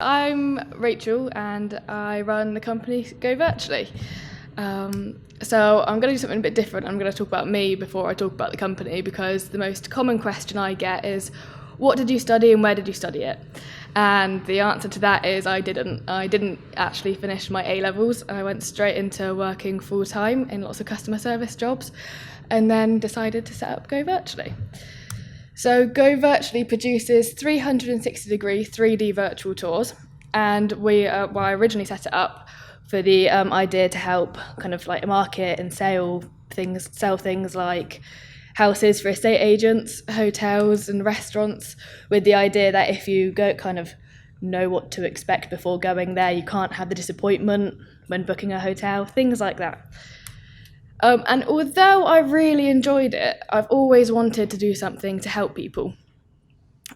I'm Rachel and I run the company GoVirtually. So I'm going to do something a bit different. I'm going to talk about me before I talk about the company, because the most common question I get is, what did you study and where did you study it? And the answer to that is I didn't. I didn't actually finish my A-levels. I went straight into working full-time in lots of customer service jobs and then decided to set up GoVirtually. So GoVirtually produces 360-degree 3D virtual tours, and I originally set it up for the idea to help kind of like market and sell things like houses for estate agents, hotels and restaurants, with the idea that if you go kind of know what to expect before going there, you can't have the disappointment when booking a hotel, things like that. And although I really enjoyed it, I've always wanted to do something to help people.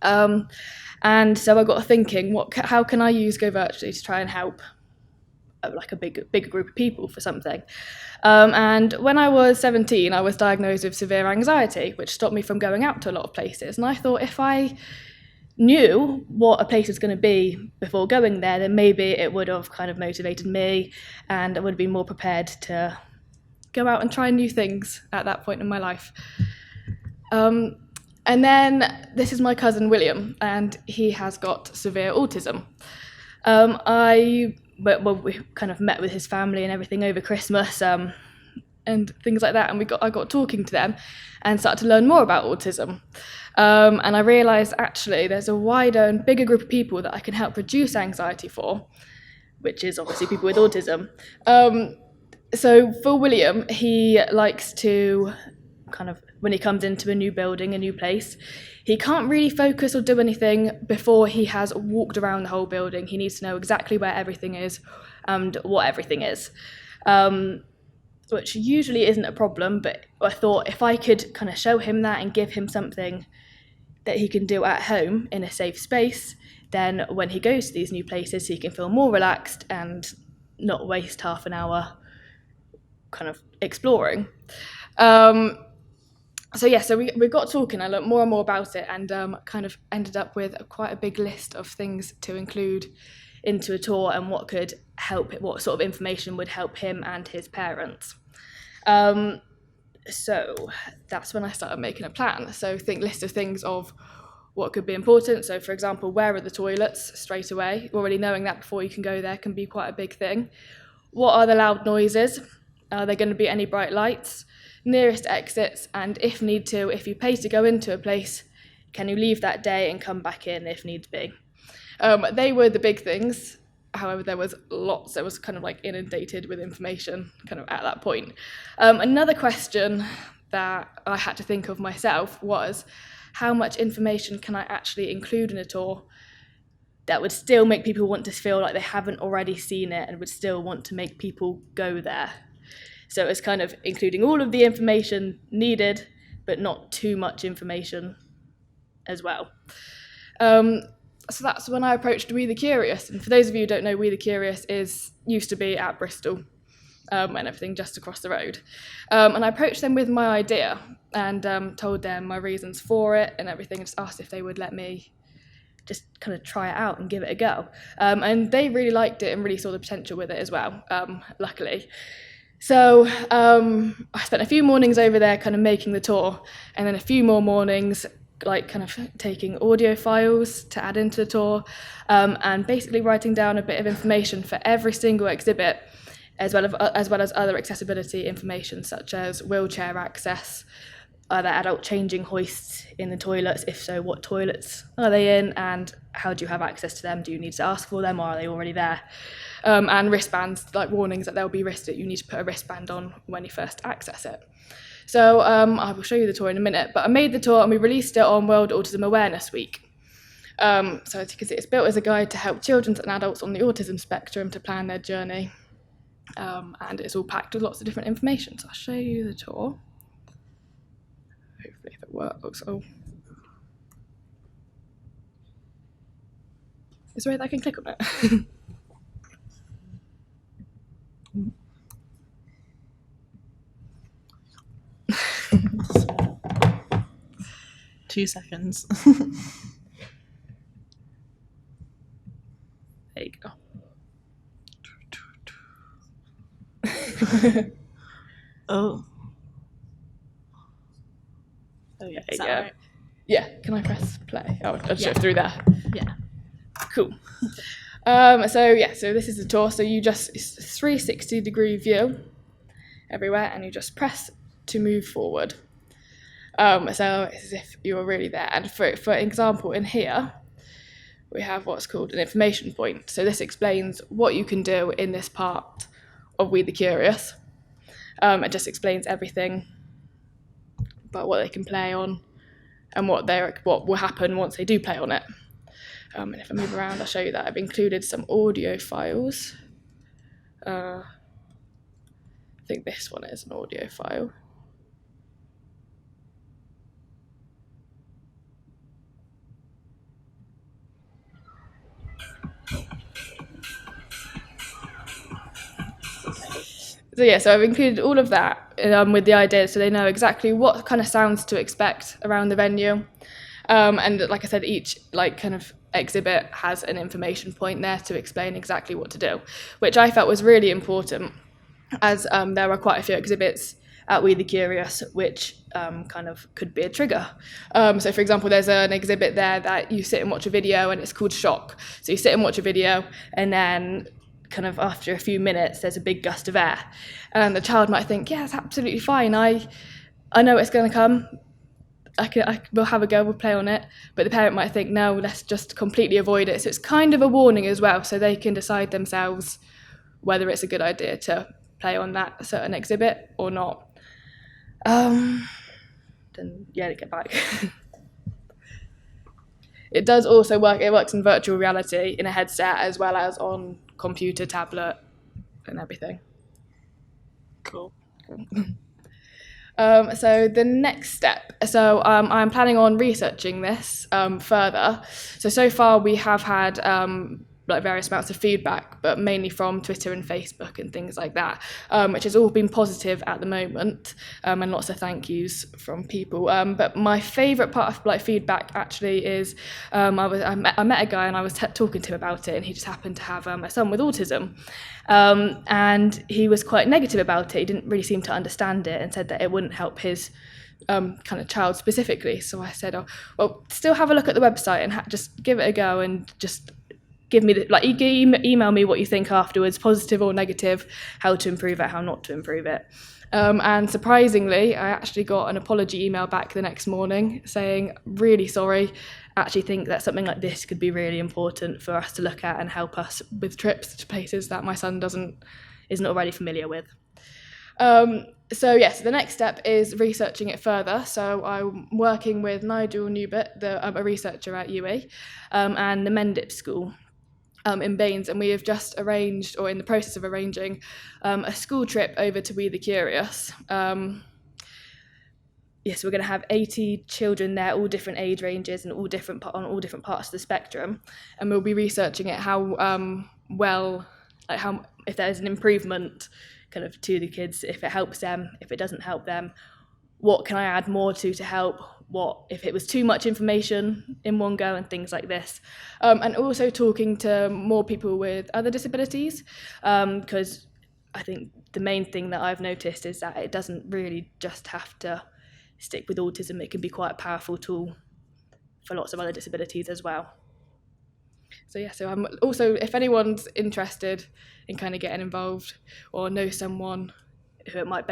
And so I got thinking, how can I use GoVirtually to try and help like a big group of people for something? And when I was 17, I was diagnosed with severe anxiety, which stopped me from going out to a lot of places. And I thought, if I knew what a place was going to be before going there, then maybe it would have kind of motivated me and I would have been more prepared to go out and try new things at that point in my life. And then this is my cousin William, and he has got severe autism. We kind of met with his family and everything over Christmas and things like that, and I got talking to them and started to learn more about autism. And I realised actually there's a wider and bigger group of people that I can help reduce anxiety for, which is obviously people with autism. So for William, he likes to kind of, when he comes into a new building, a new place, he can't really focus or do anything before he has walked around the whole building. He needs to know exactly where everything is and what everything is, which usually isn't a problem, but I thought if I could kind of show him that and give him something that he can do at home in a safe space, then when he goes to these new places, he can feel more relaxed and not waste half an hour kind of exploring. So we got talking. I learned more and more about it, and kind of ended up with quite a big list of things to include into a tour and what could help it, what sort of information would help him and his parents. So that's when I started making a plan. So list of things of what could be important. So for example, where are the toilets straight away? Already knowing that before you can go there can be quite a big thing. What are the loud noises? Are there going to be any bright lights? Nearest exits, and if need to, if you pay to go into a place, can you leave that day and come back in if needs be? They were the big things. However, there was lots. It was kind of like inundated with information kind of at that point. Another question that I had to think of myself was, how much information can I actually include in a tour that would still make people want to feel like they haven't already seen it and would still want to make people go there? So it's kind of including all of the information needed, but not too much information as well. So that's when I approached We the Curious. And for those of you who don't know, We the Curious used to be at Bristol and everything just across the road. And I approached them with my idea and told them my reasons for it and everything, and just asked if they would let me just kind of try it out and give it a go. And they really liked it and really saw the potential with it as well, luckily. So I spent a few mornings over there kind of making the tour, and then a few more mornings like kind of taking audio files to add into the tour, and basically writing down a bit of information for every single exhibit, as well as other accessibility information such as wheelchair access, are there adult changing hoists in the toilets? If so, what toilets are they in, and how do you have access to them? Do you need to ask for them, or are they already there? And wristbands, like warnings that they'll be wristed. You need to put a wristband on when you first access it. So I will show you the tour in a minute, but I made the tour and we released it on World Autism Awareness Week. So as you can see, it's built as a guide to help children and adults on the autism spectrum to plan their journey. And it's all packed with lots of different information. So I'll show you the tour. Hopefully if it works. Oh. Is there a way that I can click on it? 2 seconds. There you go. Oh. Oh yeah, is that right? Yeah, can I press play? Oh, I'll show it through there. Yeah. Cool. So this is the tour. So it's a 360-degree view everywhere, and you just press to move forward. So it's as if you were really there. And for example, in here, we have what's called an information point. So this explains what you can do in this part of We the Curious. It just explains everything about what they can play on and what will happen once they do play on it. And if I move around, I'll show you that. I've included some audio files. I think this one is an audio file. So I've included all of that with the idea so they know exactly what kind of sounds to expect around the venue. And like I said, each kind of exhibit has an information point there to explain exactly what to do, which I felt was really important, as there are quite a few exhibits at We the Curious which kind of could be a trigger. So for example, there's an exhibit there that you sit and watch a video, and it's called Shock. So you sit and watch a video, and then kind of after a few minutes there's a big gust of air, and the child might think, yeah, it's absolutely fine, I know it's going to come, we'll have a go, we'll play on it. But the parent might think, no, let's just completely avoid it. So it's kind of a warning as well, so they can decide themselves whether it's a good idea to play on that certain exhibit or not. Then to get back. It does also work. It works in virtual reality in a headset as well as on computer, tablet, and everything. Cool. So the next step. So I'm planning on researching this further. So far we have had various amounts of feedback, but mainly from Twitter and Facebook and things like that, which has all been positive at the moment, and lots of thank yous from people. But my favourite part of feedback actually is I met a guy and I was talking to him about it, and he just happened to have a son with autism, and he was quite negative about it. He didn't really seem to understand it and said that it wouldn't help his kind of child specifically. So I said, oh, well, still have a look at the website and just give it a go, and just give me email me what you think afterwards, positive or negative, how to improve it, how not to improve it. And surprisingly, I actually got an apology email back the next morning saying, really sorry, I actually think that something like this could be really important for us to look at and help us with trips to places that my son isn't already familiar with. So the next step is researching it further. So I'm working with Nigel Newbert, a researcher at UE, and the Mendip School in Baines, and we have just arranged, or in the process of arranging, a school trip over to We the Curious. We're going to have 80 children there, all different age ranges and on all different parts of the spectrum, and we'll be researching it how if there's an improvement kind of to the kids, if it helps them, if it doesn't help them, what can I add more to help, what if it was too much information in one go, and things like this. And also talking to more people with other disabilities, because I think the main thing that I've noticed is that it doesn't really just have to stick with autism. It can be quite a powerful tool for lots of other disabilities as well. So I'm also, if anyone's interested in kind of getting involved or know someone who it might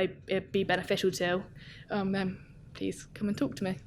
be beneficial to, then please come and talk to me.